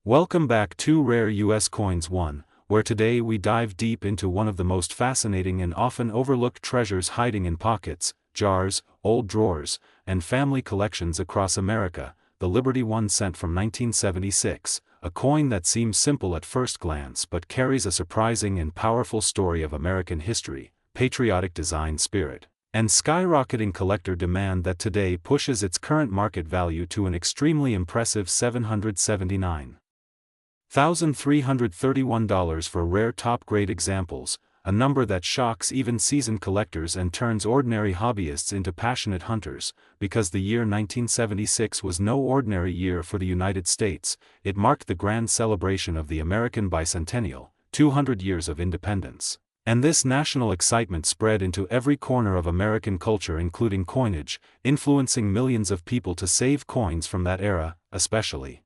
Welcome back to Rare US Coins 1, where today we dive deep into one of the most fascinating and often overlooked treasures hiding in pockets, jars, old drawers, and family collections across America, the Liberty 1 cent from 1976, a coin that seems simple at first glance but carries a surprising and powerful story of American history, patriotic design spirit, and skyrocketing collector demand that today pushes its current market value to an extremely impressive $779,331 for rare top-grade examples, a number that shocks even seasoned collectors and turns ordinary hobbyists into passionate hunters. Because the year 1976 was no ordinary year for the United States, it marked the grand celebration of the American bicentennial, 200 years of independence. And this national excitement spread into every corner of American culture, including coinage, influencing millions of people to save coins from that era, especially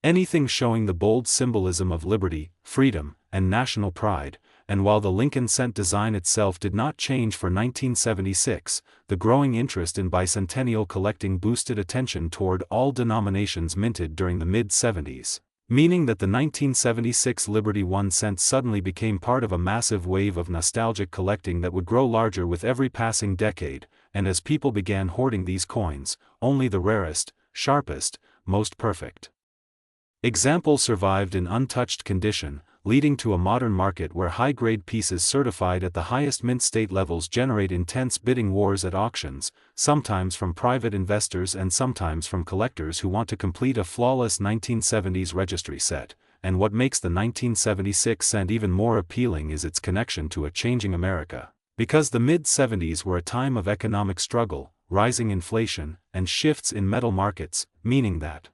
anything showing the bold symbolism of liberty, freedom, and national pride. And while the Lincoln cent design itself did not change for 1976, the growing interest in bicentennial collecting boosted attention toward all denominations minted during the mid-70s, meaning that the 1976 Liberty 1 cent suddenly became part of a massive wave of nostalgic collecting that would grow larger with every passing decade. And as people began hoarding these coins, only the rarest, sharpest, most perfect examples survived in untouched condition, leading to a modern market where high-grade pieces certified at the highest mint state levels generate intense bidding wars at auctions, sometimes from private investors and sometimes from collectors who want to complete a flawless 1970s registry set. And what makes the 1976 cent even more appealing is its connection to a changing America. Because the mid-70s were a time of economic struggle, rising inflation, and shifts in metal markets, meaning that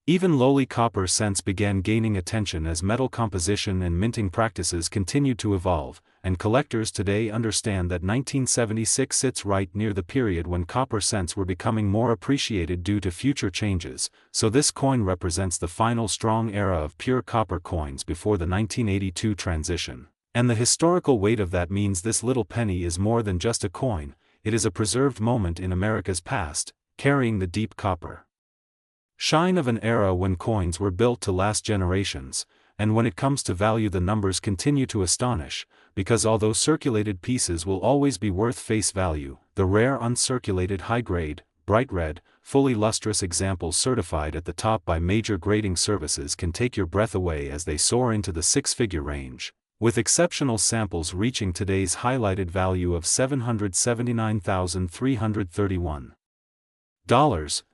even lowly copper cents began gaining attention as metal composition and minting practices continued to evolve, and collectors today understand that 1976 sits right near the period when copper cents were becoming more appreciated due to future changes. So this coin represents the final strong era of pure copper coins before the 1982 transition. And the historical weight of that means this little penny is more than just a coin, it is a preserved moment in America's past, carrying the deep copper shine of an era when coins were built to last generations. And when it comes to value, the numbers continue to astonish, because although circulated pieces will always be worth face value, the rare uncirculated high-grade, bright red, fully lustrous examples certified at the top by major grading services can take your breath away as they soar into the six-figure range, with exceptional samples reaching today's highlighted value of $779,331.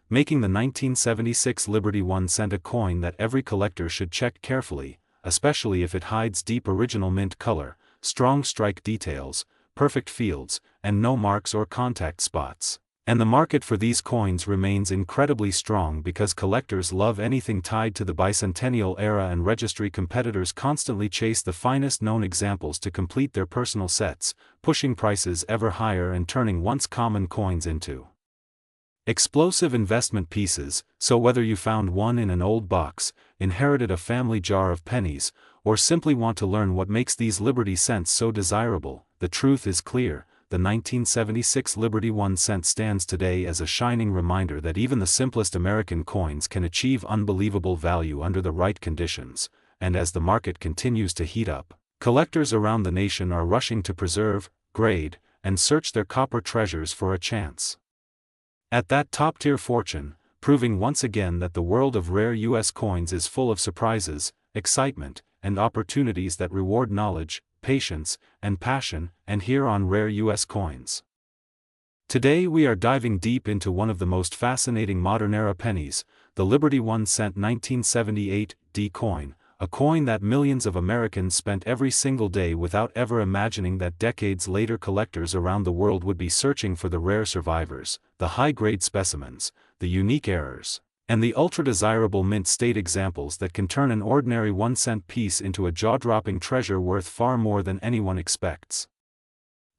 Making the 1976 Liberty 1 cent a coin that every collector should check carefully, especially if it hides deep original mint color, strong strike details, perfect fields, and no marks or contact spots. And the market for these coins remains incredibly strong because collectors love anything tied to the bicentennial era, and registry competitors constantly chase the finest known examples to complete their personal sets, pushing prices ever higher and turning once common coins into explosive investment pieces. So whether you found one in an old box, inherited a family jar of pennies, or simply want to learn what makes these Liberty cents so desirable, the truth is clear: the 1976 Liberty 1 cent stands today as a shining reminder that even the simplest American coins can achieve unbelievable value under the right conditions. And as the market continues to heat up, collectors around the nation are rushing to preserve, grade, and search their copper treasures for a chance at that top-tier fortune, proving once again that the world of rare U.S. coins is full of surprises, excitement, and opportunities that reward knowledge, patience, and passion. And here on Rare U.S. Coins today we are diving deep into one of the most fascinating modern-era pennies, the Liberty 1 cent 1978 D coin, a coin that millions of Americans spent every single day without ever imagining that decades later collectors around the world would be searching for the rare survivors, the high-grade specimens, the unique errors, and the ultra-desirable mint state examples that can turn an ordinary 1 cent piece into a jaw-dropping treasure worth far more than anyone expects.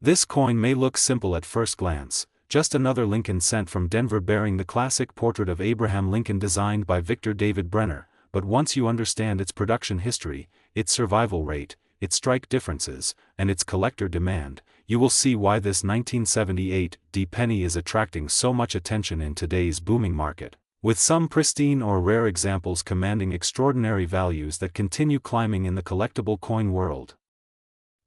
This coin may look simple at first glance, just another Lincoln cent from Denver bearing the classic portrait of Abraham Lincoln designed by Victor David Brenner. But once you understand its production history, its survival rate, its strike differences, and its collector demand, you will see why this 1978 D penny is attracting so much attention in today's booming market. with some pristine or rare examples commanding extraordinary values that continue climbing in the collectible coin world.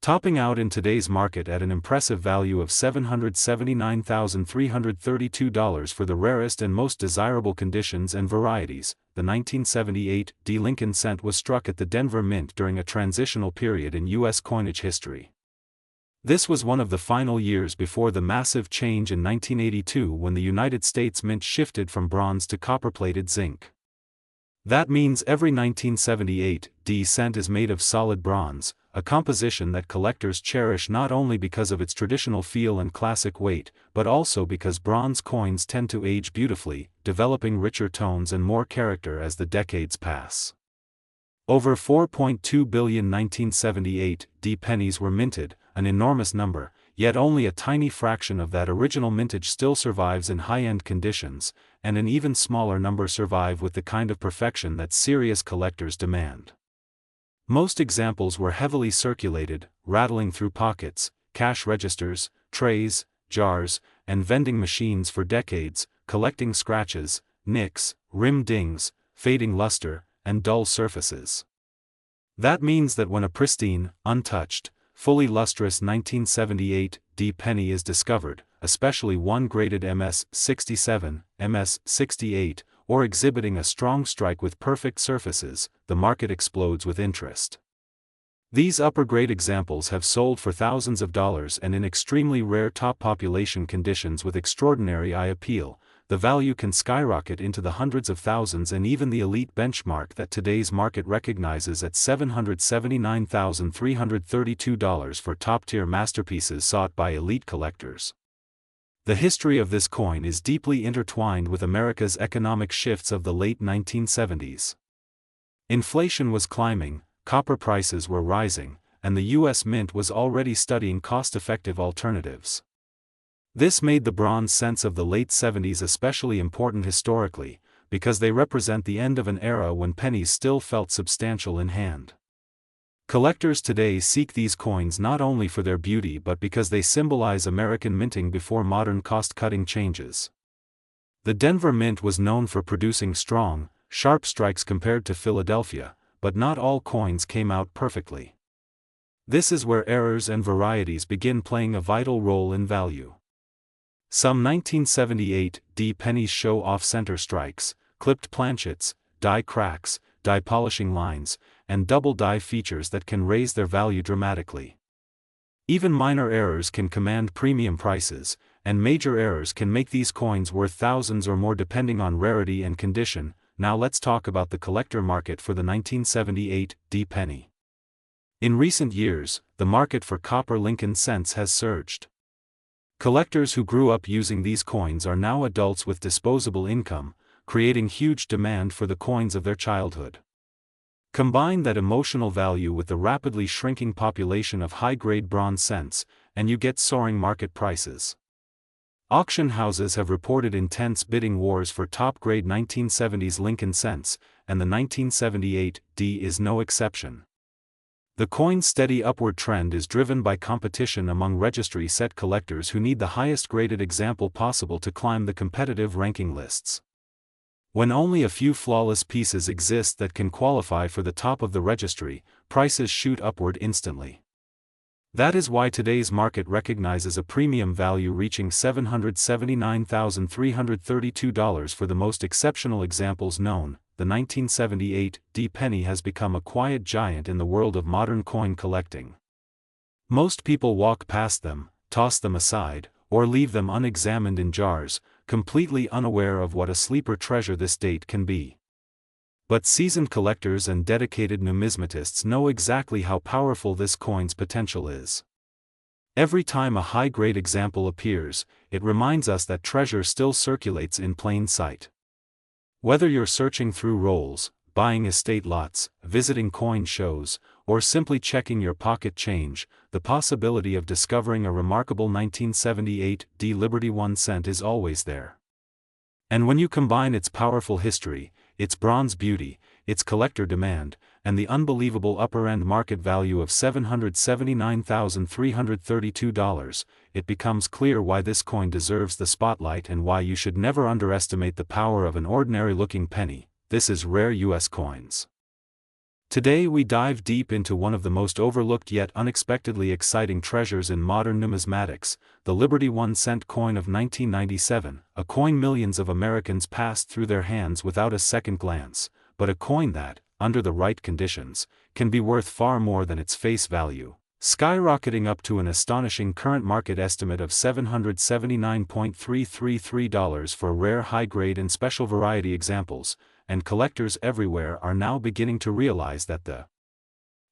Topping out in today's market at an impressive value of $779,332 for the rarest and most desirable conditions and varieties, the 1978 D Lincoln cent was struck at the Denver Mint during a transitional period in U.S. coinage history. This was one of the final years before the massive change in 1982 when the United States Mint shifted from bronze to copper-plated zinc. That means every 1978 D cent is made of solid bronze, a composition that collectors cherish not only because of its traditional feel and classic weight, but also because bronze coins tend to age beautifully, developing richer tones and more character as the decades pass. Over 4.2 billion 1978 D pennies were minted, an enormous number, yet only a tiny fraction of that original mintage still survives in high-end conditions, and an even smaller number survive with the kind of perfection that serious collectors demand. Most examples were heavily circulated, rattling through pockets, cash registers, trays, jars, and vending machines for decades, collecting scratches, nicks, rim dings, fading luster, and dull surfaces. That means that when a pristine, untouched, fully lustrous 1978 D penny is discovered, especially one graded MS-67, MS-68, or exhibiting a strong strike with perfect surfaces, the market explodes with interest. These upper-grade examples have sold for thousands of dollars, and in extremely rare top population conditions with extraordinary eye appeal, the value can skyrocket into the hundreds of thousands, and even the elite benchmark that today's market recognizes at $779,332 for top-tier masterpieces sought by elite collectors. The history of this coin is deeply intertwined with America's economic shifts of the late 1970s. Inflation was climbing, copper prices were rising, and the U.S. Mint was already studying cost-effective alternatives. This made the bronze cents of the late 70s especially important historically, because they represent the end of an era when pennies still felt substantial in hand. Collectors today seek these coins not only for their beauty but because they symbolize American minting before modern cost-cutting changes. The Denver Mint was known for producing strong, sharp strikes compared to Philadelphia, but not all coins came out perfectly. This is where errors and varieties begin playing a vital role in value. Some 1978 D pennies show off-center strikes, clipped planchets, die cracks, die polishing lines, and double die features that can raise their value dramatically. Even minor errors can command premium prices, and major errors can make these coins worth thousands or more depending on rarity and condition. Now let's talk about the collector market for the 1978 D penny. In recent years, the market for copper Lincoln cents has surged. Collectors who grew up using these coins are now adults with disposable income, creating huge demand for the coins of their childhood. Combine that emotional value with the rapidly shrinking population of high-grade bronze cents, and you get soaring market prices. Auction houses have reported intense bidding wars for top-grade 1970s Lincoln cents, and the 1978 D is no exception. The coin's steady upward trend is driven by competition among registry set collectors who need the highest graded example possible to climb the competitive ranking lists. When only a few flawless pieces exist that can qualify for the top of the registry, prices shoot upward instantly. That is why today's market recognizes a premium value reaching $779,332 for the most exceptional examples known. The 1978 D penny has become a quiet giant in the world of modern coin collecting. Most people walk past them, toss them aside, or leave them unexamined in jars, completely unaware of what a sleeper treasure this date can be. But seasoned collectors and dedicated numismatists know exactly how powerful this coin's potential is. Every time a high-grade example appears, it reminds us that treasure still circulates in plain sight. Whether you're searching through rolls, buying estate lots, visiting coin shows, or simply checking your pocket change, the possibility of discovering a remarkable 1978 D Liberty 1 cent is always there. And when you combine its powerful history, its bronze beauty, its collector demand, and the unbelievable upper-end market value of $779,332, it becomes clear why this coin deserves the spotlight and why you should never underestimate the power of an ordinary-looking penny. This is Rare U.S. Coins. Today we dive deep into one of the most overlooked yet unexpectedly exciting treasures in modern numismatics, the Liberty 1-cent coin of 1997, a coin millions of Americans passed through their hands without a second glance, but a coin that, under the right conditions, can be worth far more than its face value, skyrocketing up to an astonishing current market estimate of $779.333 for rare high-grade and special variety examples, and collectors everywhere are now beginning to realize that the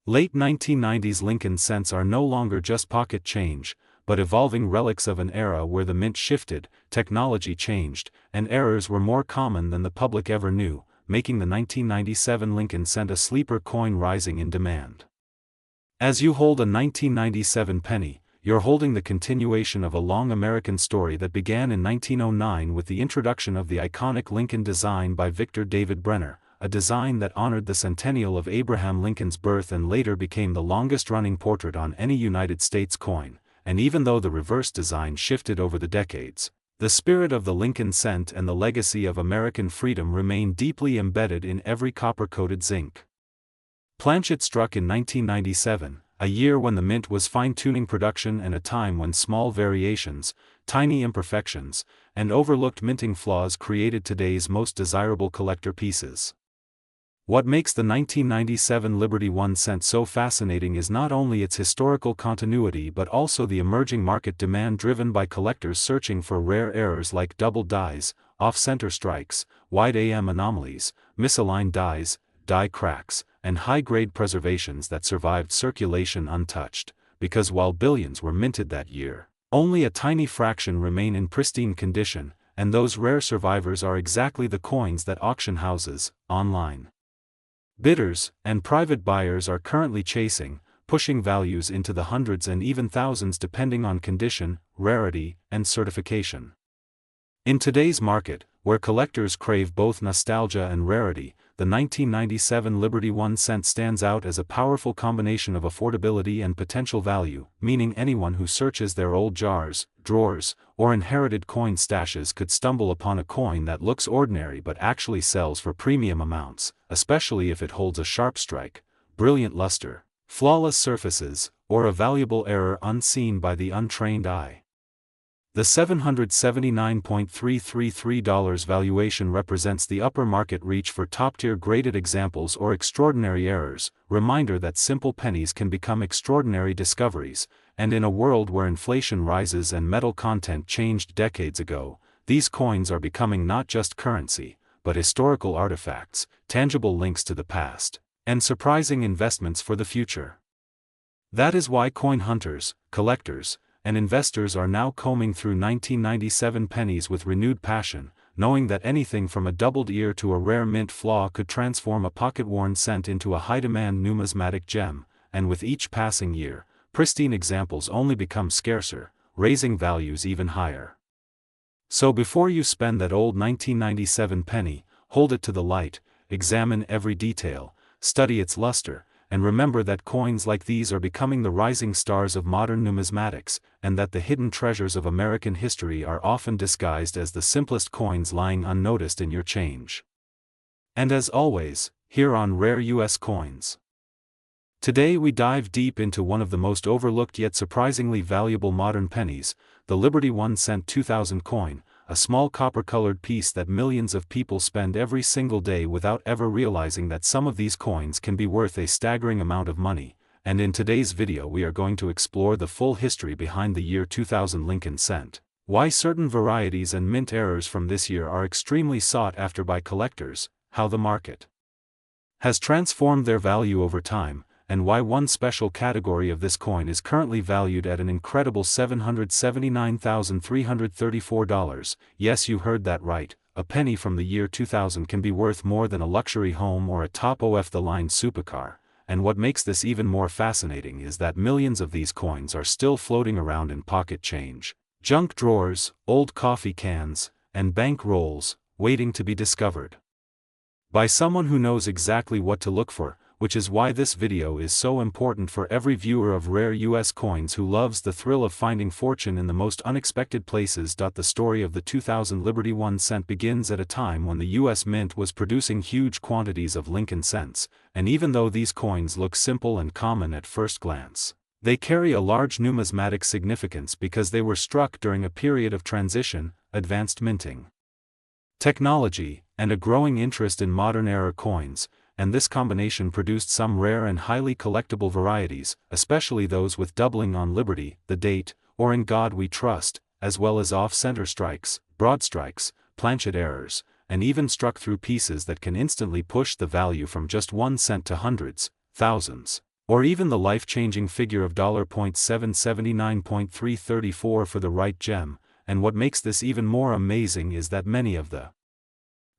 late 1990s Lincoln cents are no longer just pocket change, but evolving relics of an era where the mint shifted, technology changed, and errors were more common than the public ever knew, making the 1997 Lincoln cent a sleeper coin rising in demand. As you hold a 1997 penny, you're holding the continuation of a long American story that began in 1909 with the introduction of the iconic Lincoln design by Victor David Brenner, a design that honored the centennial of Abraham Lincoln's birth and later became the longest-running portrait on any United States coin, and even though the reverse design shifted over the decades, the spirit of the Lincoln cent and the legacy of American freedom remain deeply embedded in every copper-coated zinc planchet struck in 1997, a year when the mint was fine-tuning production and a time when small variations, tiny imperfections, and overlooked minting flaws created today's most desirable collector pieces. What makes the 1997 Liberty 1 cent so fascinating is not only its historical continuity but also the emerging market demand driven by collectors searching for rare errors like double dies, off-center strikes, wide AM anomalies, misaligned dies, die cracks, and high-grade preservations that survived circulation untouched, because while billions were minted that year, only a tiny fraction remain in pristine condition, and those rare survivors are exactly the coins that auction houses, online bidders, and private buyers are currently chasing, pushing values into the hundreds and even thousands depending on condition, rarity, and certification. In today's market, where collectors crave both nostalgia and rarity, the 1997 Liberty 1 cent stands out as a powerful combination of affordability and potential value, meaning anyone who searches their old jars, drawers, or inherited coin stashes could stumble upon a coin that looks ordinary but actually sells for premium amounts, especially if it holds a sharp strike, brilliant luster, flawless surfaces, or a valuable error unseen by the untrained eye. The $779.333 valuation represents the upper market reach for top-tier graded examples or extraordinary errors, reminder that simple pennies can become extraordinary discoveries, and in a world where inflation rises and metal content changed decades ago, these coins are becoming not just currency, but historical artifacts, tangible links to the past, and surprising investments for the future. That is why coin hunters, collectors, and investors are now combing through 1997 pennies with renewed passion, knowing that anything from a doubled ear to a rare mint flaw could transform a pocket-worn cent into a high-demand numismatic gem, and with each passing year, pristine examples only become scarcer, raising values even higher. So before you spend that old 1997 penny, hold it to the light, examine every detail, study its luster, and remember that coins like these are becoming the rising stars of modern numismatics, and that the hidden treasures of American history are often disguised as the simplest coins lying unnoticed in your change. And as always, here on Rare U.S. Coins. Today we dive deep into one of the most overlooked yet surprisingly valuable modern pennies, the Liberty 1 cent 2000 coin, a small copper-colored piece that millions of people spend every single day without ever realizing that some of these coins can be worth a staggering amount of money, and in today's video we are going to explore the full history behind the year 2000 Lincoln cent, why certain varieties and mint errors from this year are extremely sought after by collectors, how the market has transformed their value over time, and why one special category of this coin is currently valued at an incredible $779,334. Yes, you heard that right, a penny from the year 2000 can be worth more than a luxury home or a top off-the-line supercar, and what makes this even more fascinating is that millions of these coins are still floating around in pocket change, junk drawers, old coffee cans, and bank rolls, waiting to be discovered. by someone who knows exactly what to look for, which is why this video is so important for every viewer of rare US coins who loves the thrill of finding fortune in the most unexpected places. The story of the 2000 Liberty 1 cent begins at a time when the US Mint was producing huge quantities of Lincoln cents, and even though these coins look simple and common at first glance, they carry a large numismatic significance because they were struck during a period of transition, advanced minting technology, and a growing interest in modern-era coins, and this combination produced some rare and highly collectible varieties, especially those with doubling on Liberty, the date, or In God We Trust, as well as off-center strikes, broad strikes, planchet errors, and even struck-through pieces that can instantly push the value from just 1 cent to hundreds, thousands, or even the life-changing figure of $779.334 for the right gem. And what makes this even more amazing is that many of the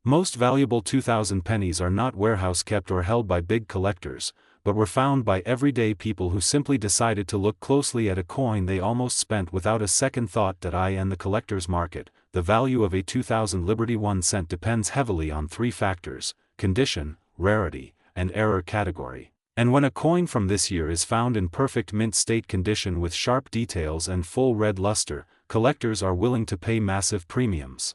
most valuable 2000 pennies are not warehouse kept or held by big collectors, but were found by everyday people who simply decided to look closely at a coin they almost spent without a second thought. In the collector's market, the value of a 2000 Liberty 1 cent depends heavily on three factors: condition, rarity, and error category. And when a coin from this year is found in perfect mint state condition with sharp details and full red luster, collectors are willing to pay massive premiums.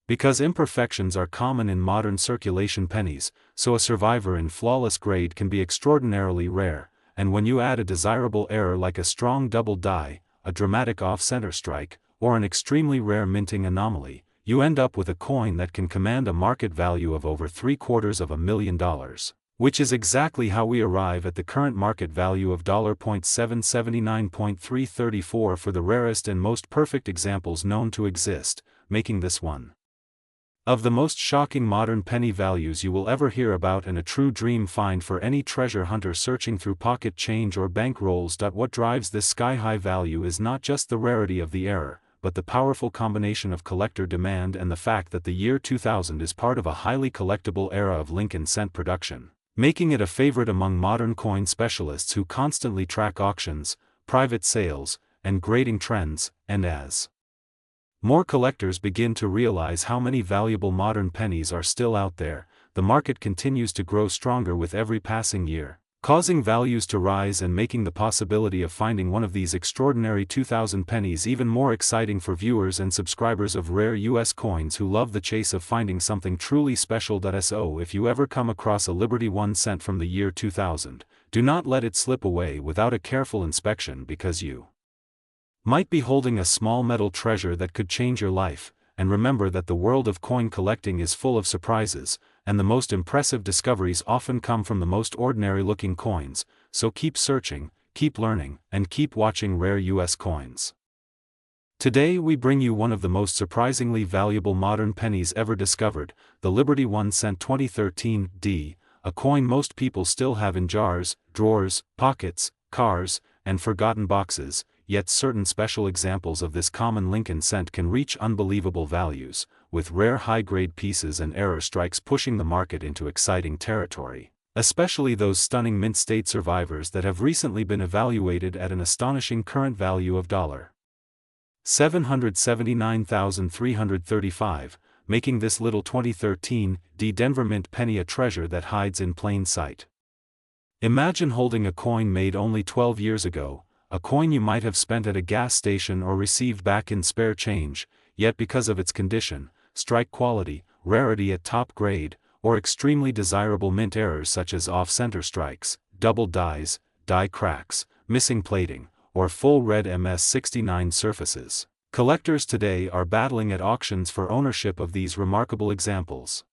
Because imperfections are common in modern circulation pennies, so a survivor in flawless grade can be extraordinarily rare, and when you add a desirable error like a strong double die, a dramatic off-center strike, or an extremely rare minting anomaly, you end up with a coin that can command a market value of over $750,000. Which is exactly how we arrive at the current market value of $779.334 for the rarest and most perfect examples known to exist, making this one of the most shocking modern penny values you will ever hear about, and a true dream find for any treasure hunter searching through pocket change or bank rolls. What drives this sky-high value is not just the rarity of the error, but the powerful combination of collector demand and the fact that the year 2000 is part of a highly collectible era of Lincoln cent production, making it a favorite among modern coin specialists who constantly track auctions, private sales, and grading trends. And as more collectors begin to realize how many valuable modern pennies are still out there, the market continues to grow stronger with every passing year, causing values to rise and making the possibility of finding one of these extraordinary 2000 pennies even more exciting for viewers and subscribers of rare US coins who love the chase of finding something truly special. So if you ever come across a Liberty 1 cent from the year 2000, do not let it slip away without a careful inspection, because you might be holding a small metal treasure that could change your life. And remember that the world of coin collecting is full of surprises, and the most impressive discoveries often come from the most ordinary-looking coins. So keep searching, keep learning, and keep watching Rare US Coins. Today we bring you one of the most surprisingly valuable modern pennies ever discovered, the Liberty 1 cent 2013 D, a coin most people still have in jars, drawers, pockets, cars, and forgotten boxes. Yet certain special examples of this common Lincoln cent can reach unbelievable values, with rare high-grade pieces and error strikes pushing the market into exciting territory, especially those stunning mint state survivors that have recently been evaluated at an astonishing current value of $779,335, making this little 2013 D Denver Mint penny a treasure that hides in plain sight. Imagine holding a coin made only 12 years ago, a coin you might have spent at a gas station or received back in spare change, yet because of its condition, strike quality, rarity at top grade, or extremely desirable mint errors such as off-center strikes, double dies, die cracks, missing plating, or full red MS-69 surfaces, collectors today are battling at auctions for ownership of these remarkable examples.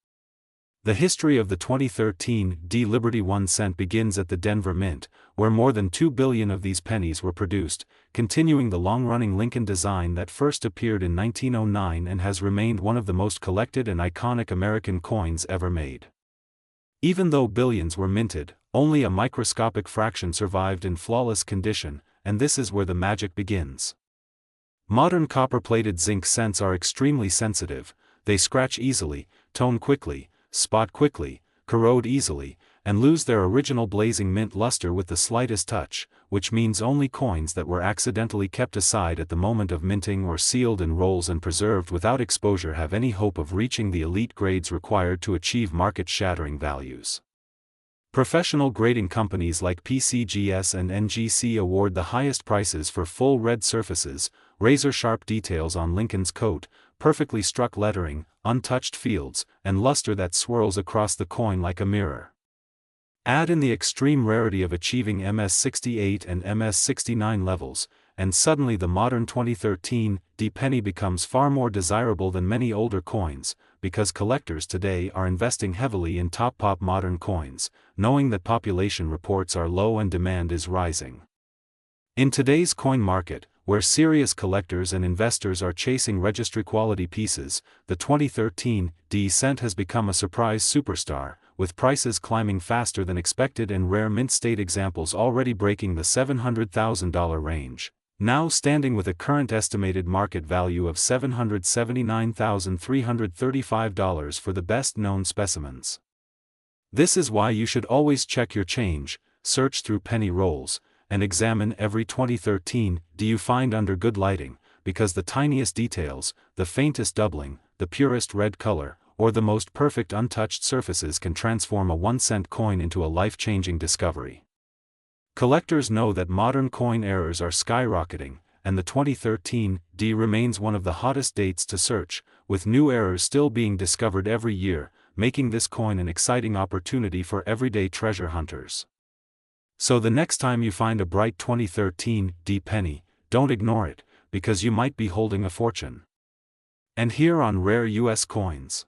The history of the 2013 D Liberty 1 cent begins at the Denver Mint, where more than 2 billion of these pennies were produced, continuing the long-running Lincoln design that first appeared in 1909 and has remained one of the most collected and iconic American coins ever made. Even though billions were minted, only a microscopic fraction survived in flawless condition, and this is where the magic begins. Modern copper-plated zinc cents are extremely sensitive, they scratch easily, tone quickly, spot quickly, corrode easily, and lose their original blazing mint luster with the slightest touch, which means only coins that were accidentally kept aside at the moment of minting or sealed in rolls and preserved without exposure have any hope of reaching the elite grades required to achieve market-shattering values. Professional grading companies like PCGS and NGC award the highest prices for full red surfaces, razor-sharp details on Lincoln's coat, perfectly struck lettering, untouched fields, and luster that swirls across the coin like a mirror. Add in the extreme rarity of achieving MS68 and MS69 levels, and suddenly the modern 2013 D penny becomes far more desirable than many older coins, because collectors today are investing heavily in top modern coins, knowing that population reports are low and demand is rising. In today's coin market, where serious collectors and investors are chasing registry-quality pieces, the 2013 D cent has become a surprise superstar, with prices climbing faster than expected and rare mint state examples already breaking the $700,000 range, now standing with a current estimated market value of $779,335 for the best-known specimens. This is why you should always check your change, search through penny rolls, and examine every 2013 D you find under good lighting, because the tiniest details, the faintest doubling, the purest red color, or the most perfect untouched surfaces can transform a 1-cent coin into a life-changing discovery. Collectors know that modern coin errors are skyrocketing, and the 2013 D remains one of the hottest dates to search, with new errors still being discovered every year, making this coin an exciting opportunity for everyday treasure hunters. So the next time you find a bright 2013 D penny, don't ignore it, because you might be holding a fortune. And here on Rare US Coins.